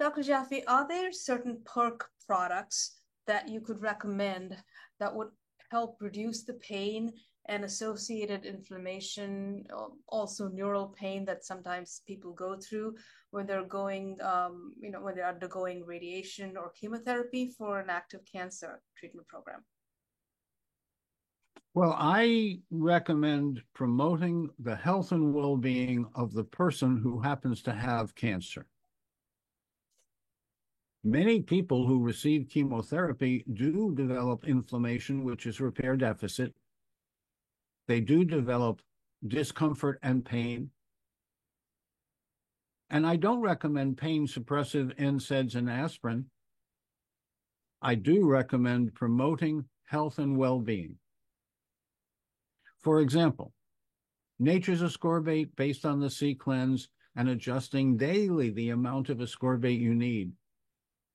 Dr. Jaffe, are there certain perk products that you could recommend that would help reduce the pain and associated inflammation, also neural pain that sometimes people go through when they're when they're undergoing radiation or chemotherapy for an active cancer treatment program? Well, I recommend promoting the health and well-being of the person who happens to have cancer. Many people who receive chemotherapy do develop inflammation, which is repair deficit. They do develop discomfort and pain. And I don't recommend pain suppressive NSAIDs and aspirin. I do recommend promoting health and well-being. For example, nature's ascorbate based on the C-cleanse and adjusting daily the amount of ascorbate you need.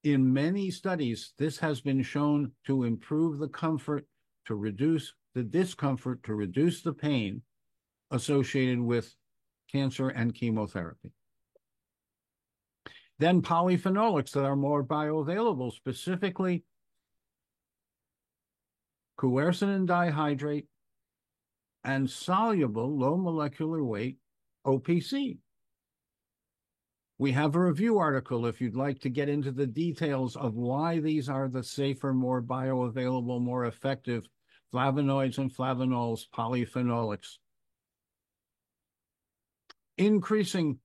In many studies, this has been shown to improve the comfort, to reduce the discomfort, to reduce the pain associated with cancer and chemotherapy. Then polyphenolics that are more bioavailable, specifically quercetin dihydrate and soluble low molecular weight OPC. We have a review article if you'd like to get into the details of why these are the safer, more bioavailable, more effective flavonoids and flavanols, polyphenolics. Increasing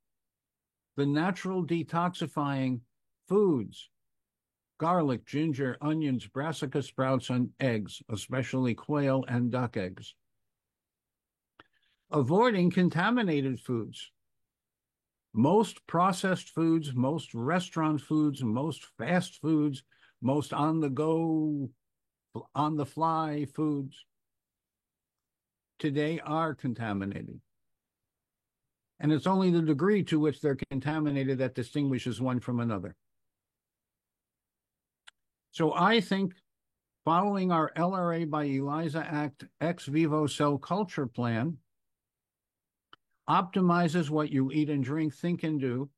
the natural detoxifying foods, garlic, ginger, onions, brassica sprouts, and eggs, especially quail and duck eggs. Avoiding contaminated foods. Most processed foods, most restaurant foods, most fast foods, most on-the-go, on-the-fly foods today are contaminated. And it's only the degree to which they're contaminated that distinguishes one from another. So I think following our LRA by ELISA Act ex vivo cell culture plan optimizes what you eat and drink, think, and do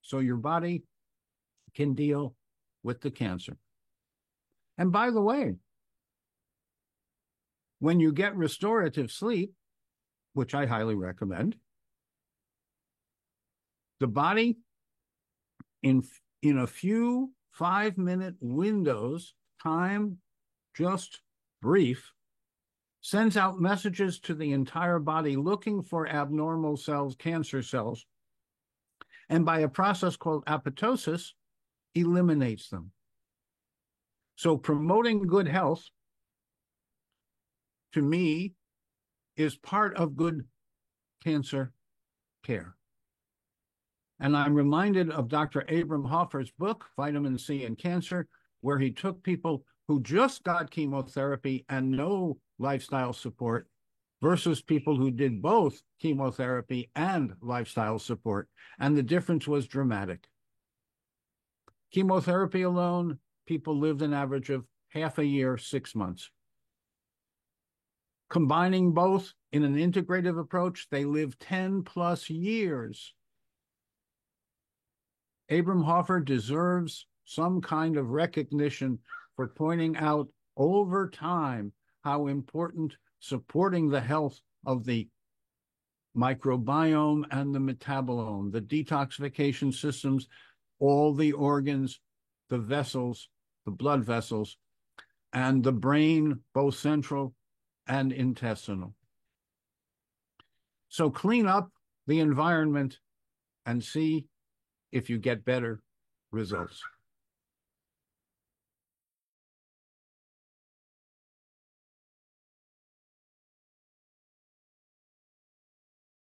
so your body can deal with the cancer. And by the way, when you get restorative sleep, which I highly recommend, the body in a few 5-minute windows, time just brief, sends out messages to the entire body looking for abnormal cells, cancer cells, and by a process called apoptosis, eliminates them. So promoting good health, to me, is part of good cancer care. And I'm reminded of Dr. Abram Hoffer's book, Vitamin C and Cancer, where he took people who just got chemotherapy and no lifestyle support versus people who did both chemotherapy and lifestyle support. And the difference was dramatic. Chemotherapy alone, people lived an average of half a year, 6 months. Combining both in an integrative approach, they lived 10+ years. Abram Hoffer deserves some kind of recognition for pointing out over time how important supporting the health of the microbiome and the metabolome, the detoxification systems, all the organs, the vessels, the blood vessels, and the brain, both central and intestinal. So clean up the environment and see if you get better results.